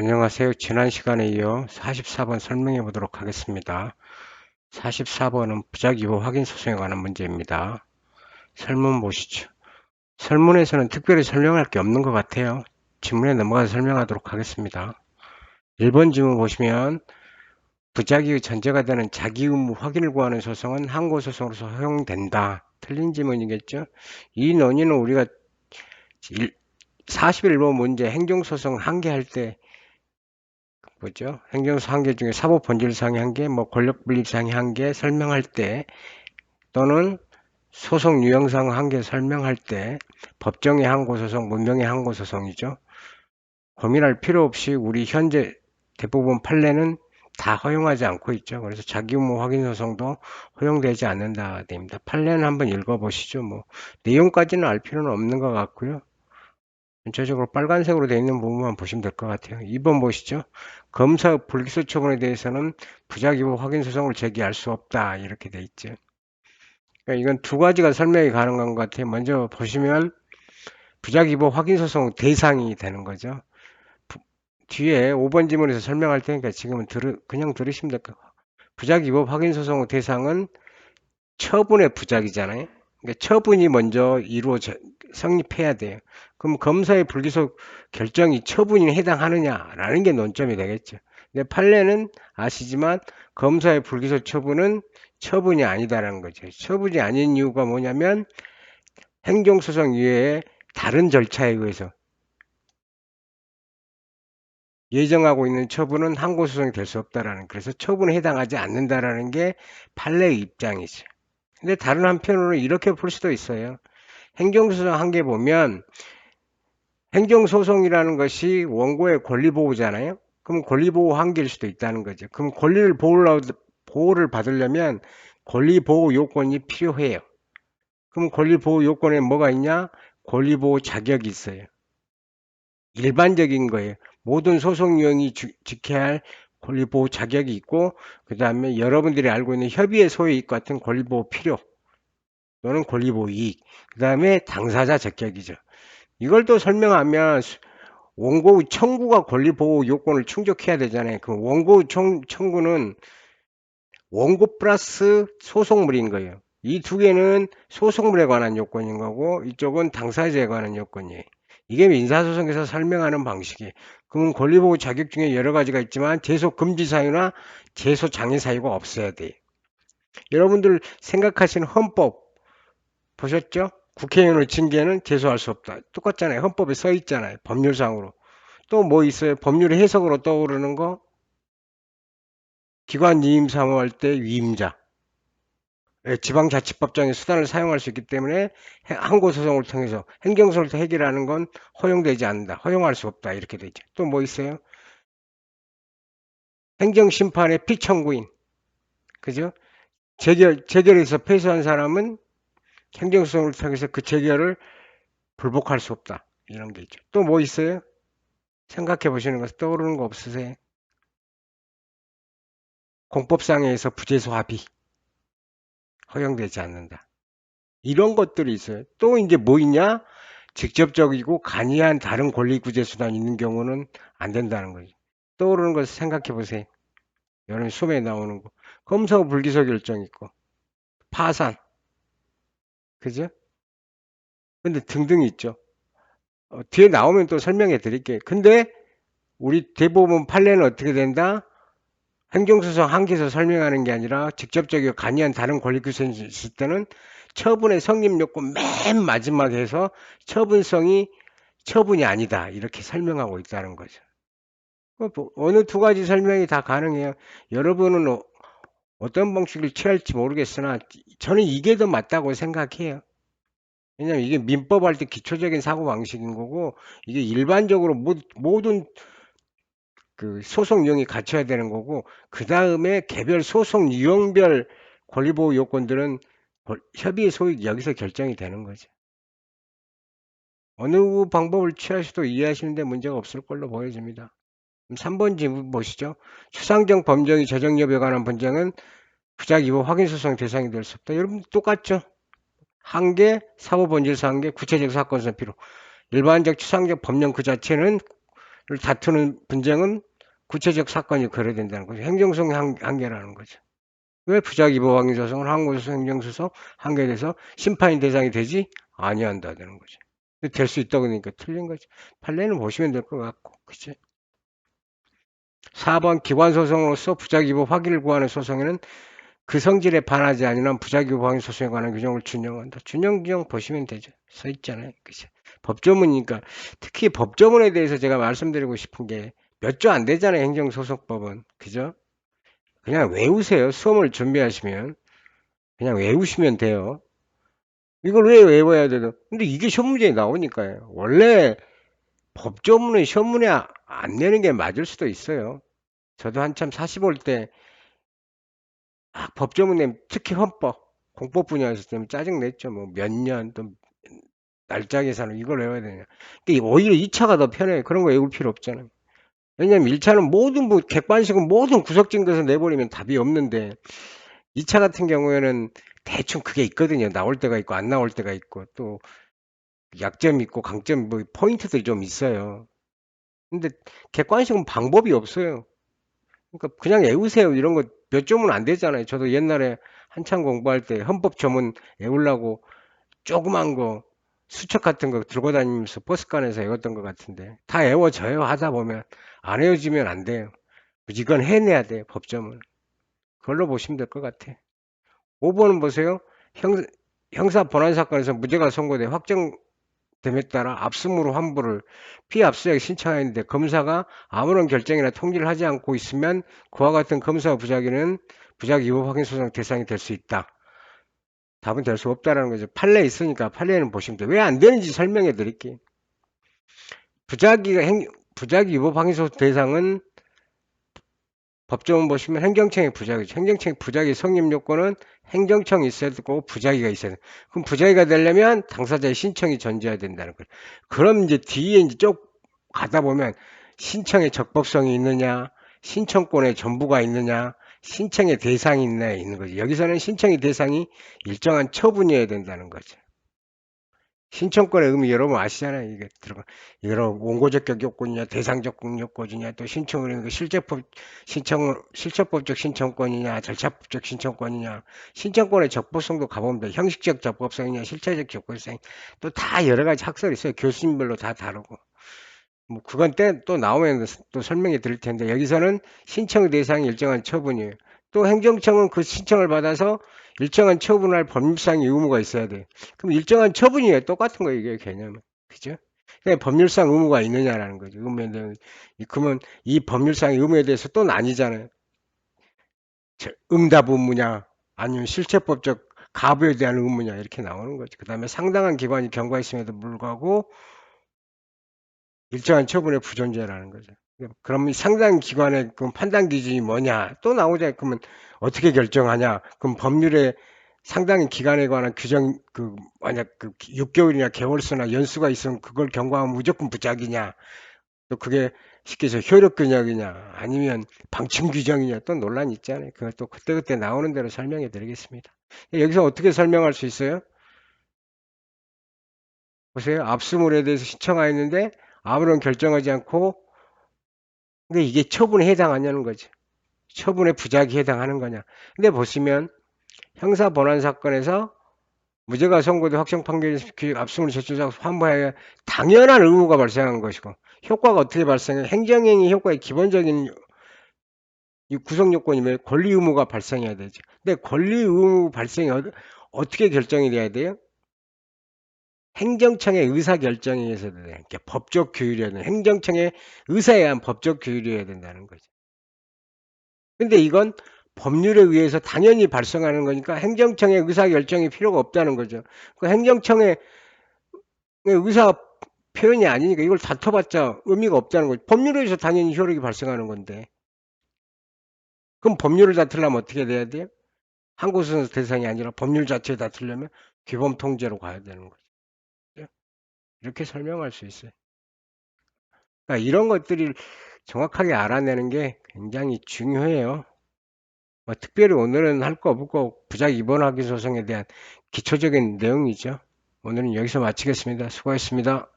안녕하세요. 지난 시간에 이어 44번 설명해 보도록 하겠습니다. 44번은 부작위보 확인 소송에 관한 문제입니다. 설문 보시죠. 설문에서는 특별히 설명할 게 없는 것 같아요. 지문에 넘어가서 설명하도록 하겠습니다. 1번 지문 보시면 부작위의 전제가 되는 자기 의무 확인을 구하는 소송은 항고소송으로서 허용된다. 틀린 지문이겠죠? 이 논의는 우리가 41번 문제 행정소송 한 개 할 때 뭐죠? 행정소 한 개 중에 사법본질상의 한 개, 뭐 권력분립상의 한 개 설명할 때 또는 소송 유형상 한 개 설명할 때 법정의 항고소송, 문명의 항고소송이죠. 고민할 필요 없이 우리 현재 대부분 판례는 다 허용하지 않고 있죠. 그래서 자기의무 확인 소송도 허용되지 않는다 됩니다. 판례는 한번 읽어보시죠. 뭐 내용까지는 알 필요는 없는 것 같고요. 전체적으로 빨간색으로 되어 있는 부분만 보시면 될 것 같아요. 2번 보시죠. 검사 불기소 처분에 대해서는 부작위보 확인 소송을 제기할 수 없다. 이렇게 되어 있죠. 그러니까 이건 두 가지가 설명이 가능한 것 같아요. 먼저 보시면 부작위보 확인 소송 대상이 되는 거죠. 뒤에 5번 지문에서 설명할 테니까 지금은 그냥 들으시면 될 것 같아요. 부작위보 확인 소송 대상은 처분의 부작이잖아요. 그러니까 처분이 먼저 성립해야 돼요. 그럼 검사의 불기소 결정이 처분이 해당하느냐라는 게 논점이 되겠죠. 근데 판례는 아시지만 검사의 불기소 처분은 처분이 아니다라는 거죠. 처분이 아닌 이유가 뭐냐면 행정소송 이외에 다른 절차에 의해서 예정하고 있는 처분은 항고소송이 될 수 없다라는, 그래서 처분에 해당하지 않는다라는 게 판례의 입장이죠. 근데 다른 한편으로는 이렇게 볼 수도 있어요. 행정소송 한 개 보면 행정소송이라는 것이 원고의 권리보호잖아요. 그럼 권리보호 한계일 수도 있다는 거죠. 그럼 보호를 받으려면 권리보호 요건이 필요해요. 그럼 권리보호 요건에 뭐가 있냐? 권리보호 자격이 있어요. 일반적인 거예요. 모든 소송 유형이 지켜야 할 권리보호 자격이 있고, 그 다음에 여러분들이 알고 있는 협의의 소유익 같은 권리보호 필요 또는 권리보호 이익, 그 다음에 당사자 적격이죠. 이걸 또 설명하면 원고 청구가 권리보호 요건을 충족해야 되잖아요. 그 원고 청구는 원고 플러스 소송물인 거예요. 이 두 개는 소송물에 관한 요건인 거고, 이쪽은 당사자에 관한 요건이에요. 이게 민사소송에서 설명하는 방식이에요. 그럼 권리보호 자격 중에 여러 가지가 있지만 제소 금지 사유나 제소 장애 사유가 없어야 돼요. 여러분들 생각하시는 헌법 보셨죠? 국회의원의 징계는 제소할 수 없다. 똑같잖아요. 헌법에 써 있잖아요. 법률상으로. 또 뭐 있어요? 법률 해석으로 떠오르는 거? 기관 이임 사무할 때 위임자. 예, 지방자치법정의 수단을 사용할 수 있기 때문에 항고소송을 통해서 행정소송을 해결하는 건 허용되지 않는다. 허용할 수 없다. 이렇게 되죠. 또 뭐 있어요? 행정심판의 피청구인. 그죠? 재결에서 패소한 사람은 행정소송을 통해서 그 재결을 불복할 수 없다. 이런 게 있죠. 또 뭐 있어요? 생각해 보시는 것 떠오르는 거 없으세요? 공법상에서 부재소 합의 허용되지 않는다. 이런 것들이 있어요. 또 이제 뭐 있냐? 직접적이고 간이한 다른 권리구제 수단이 있는 경우는 안 된다는 거죠. 떠오르는 것을 생각해 보세요. 여러분 수업에 나오는 거. 검사 불기소 결정 있고, 파산. 그죠? 근데 등등 있죠. 뒤에 나오면 또 설명해 드릴게요. 근데 우리 대법원 판례는 어떻게 된다? 행정소송 한계에서 설명하는 게 아니라 직접적이고 간이한 다른 권리구성이 있을 때는 처분의 성립 요건 맨 마지막에서 처분이 아니다. 이렇게 설명하고 있다는 거죠. 어느 두 가지 설명이 다 가능해요. 여러분은 어떤 방식을 취할지 모르겠으나 저는 이게 더 맞다고 생각해요. 왜냐하면 이게 민법할 때 기초적인 사고방식인 거고, 이게 일반적으로 모든 그 소송 유형이 갖춰야 되는 거고, 그 다음에 개별 소송 유형별 권리보호 요건들은 협의의 소익 여기서 결정이 되는 거죠. 어느 방법을 취하셔도 이해하시는데 문제가 없을 걸로 보여집니다. 3번 질문 보시죠. 추상적 범정의 재정 여부에 관한 분쟁은 부작위보 확인소송 대상이 될 수 없다. 여러분 똑같죠? 한계, 사법본질상 한계, 구체적 사건성 필요. 일반적 추상적 법령 그 자체는 다투는 분쟁은 구체적 사건이 거래된다는 거죠. 행정소송 한계라는 거죠. 왜 부작위법 확인소송을 항고소송, 행정소송 한계에 대해서 심판의 대상이 되지 아니한다는 거죠. 될 수 있다고 그러니까 틀린 거죠. 판례는 보시면 될 것 같고, 그치? 4번 기관소송으로서 부작위법 확인을 구하는 소송에는 그 성질에 반하지 아니면 부작위법 확인 소송에 관한 규정을 준용한다. 준용 규정 보시면 되죠. 써 있잖아요. 그치? 법조문이니까 특히 법조문에 대해서 제가 말씀드리고 싶은 게 몇 조 안 되잖아요. 행정소송법은. 그죠? 그냥 외우세요. 수험을 준비하시면. 그냥 외우시면 돼요. 이걸 왜 외워야 되나? 근데 이게 시험 문제에 나오니까요. 원래 법조문은 시험 문제 안 내는 게 맞을 수도 있어요. 저도 한참 40올 때 법조문 내면 특히 헌법, 공법 분야에서 때문에 짜증 냈죠. 뭐 몇 년 또 날짜 계산을 이걸 외워야 되냐. 근데 오히려 2차가 더 편해요. 그런 거 외울 필요 없잖아요. 왜냐면 1차는 모든 객관식은 모든 구석 증거에서 내버리면 답이 없는데 2차 같은 경우에는 대충 그게 있거든요. 나올 때가 있고 안 나올 때가 있고 또 약점 있고 강점 뭐 포인트들이 좀 있어요. 근데 객관식은 방법이 없어요. 그러니까 그냥 외우세요. 이런 거 몇 점은 안 되잖아요. 저도 옛날에 한참 공부할 때 헌법 조문 외우려고 조그만 거 수첩 같은 거 들고 다니면서 버스간에서 외웠던 것 같은데 다 외워져요. 하다 보면 안 외워지면 안 돼요. 이건 해내야 돼요. 법조문. 그걸로 보시면 될 것 같아. 5번은 보세요. 형사 본안 사건에서 무죄가 선고돼 확정됨에 따라 압수무로 환부를 피압수액 신청했는데 검사가 아무런 결정이나 통지를 하지 않고 있으면 그와 같은 검사 부작위는 부작위 위법 확인 소송 대상이 될 수 있다. 답은 될 수 없다라는 거죠. 판례 있으니까 판례는 보시면 돼요. 왜 안 되는지 설명해 드릴게요. 부작위 위법 확인 소송 대상은 법조문 보시면 행정청의 부작위죠. 행정청의 부작위 성립 요건은 행정청이 있어야 되고 부작위가 있어야 돼. 그럼 부작위가 되려면 당사자의 신청이 전제해야 된다는 거예요. 그럼 이제 뒤에 이제 쭉 가다 보면 신청의 적법성이 있느냐, 신청권의 전부가 있느냐, 신청의 대상이 있는 거죠. 여기서는 신청의 대상이 일정한 처분이어야 된다는 거죠. 신청권의 의미 여러분 아시잖아요. 이게 들어가 여러 원고적 요건이냐, 대상적 요건이냐, 또 신청을 하는 거 실체법적 신청권이냐, 절차법적 신청권이냐, 신청권의 적법성도 가보면 형식적 적법성이냐, 실체적 적법성, 또 다 여러 가지 학설이 있어요. 교수님별로 다 다르고. 뭐 그건 때 또 나오면 또 설명해 드릴 텐데 여기서는 신청 대상이 일정한 처분이에요. 또 행정청은 그 신청을 받아서 일정한 처분할 법률상의 의무가 있어야 돼. 그럼 일정한 처분이에요. 똑같은 거예요. 이게 개념은. 그죠? 그냥 법률상 의무가 있느냐라는 거죠. 그러면 이 법률상의 의무에 대해서 또 나뉘잖아요. 응답 의무냐 아니면 실체법적 가부에 대한 의무냐 이렇게 나오는 거죠. 그 다음에 상당한 기관이 경과했음에도 불구하고 일정한 처분의 부존재라는 거죠. 그럼 상당 기관의 그 판단 기준이 뭐냐? 또 나오자. 그러면 어떻게 결정하냐? 그럼 법률에 상당히 기간에 관한 규정, 만약 6개월이나 개월수나 연수가 있으면 그걸 경과하면 무조건 부작이냐? 또 그게 쉽게 해서 효력 근역이냐? 아니면 방침 규정이냐? 또 논란이 있잖아요. 그걸 또 그때그때 나오는 대로 설명해 드리겠습니다. 여기서 어떻게 설명할 수 있어요? 보세요. 압수물에 대해서 신청하였는데 아무런 결정하지 않고 근데 이게 처분에 해당하냐는 거죠. 처분에 부작위에 해당하는 거냐. 근데 보시면 형사 본안 사건에서 무죄가 선고돼 확정 판결 압수물 제출자가 환부하여 당연한 의무가 발생한 것이고 효과가 어떻게 발생해? 행정행위 효과의 기본적인 구성 요건이 면 권리 의무가 발생해야 되죠. 근데 권리 의무 발생이 어떻게 결정이 돼야 돼요? 행정청의 의사 결정에 의해서 돼요. 그러니까 법적 규율이어야 되는 행정청의 의사에 의한 법적 규율이어야 된다는 거죠. 근데 이건 법률에 의해서 당연히 발생하는 거니까 행정청의 의사 결정이 필요가 없다는 거죠. 그 행정청의 의사 표현이 아니니까 이걸 다퉈봤자 의미가 없다는 거죠. 법률에 의해서 당연히 효력이 발생하는 건데. 그럼 법률을 다투려면 어떻게 돼야 돼요? 항고소송 대상이 아니라 법률 자체에 다투려면 규범 통제로 가야 되는 거죠. 이렇게 설명할 수 있어요. 그러니까 이런 것들을 정확하게 알아내는 게 굉장히 중요해요. 뭐 특별히 오늘은 할 거 없고 부작 입원하기 소송에 대한 기초적인 내용이죠. 오늘은 여기서 마치겠습니다. 수고하셨습니다.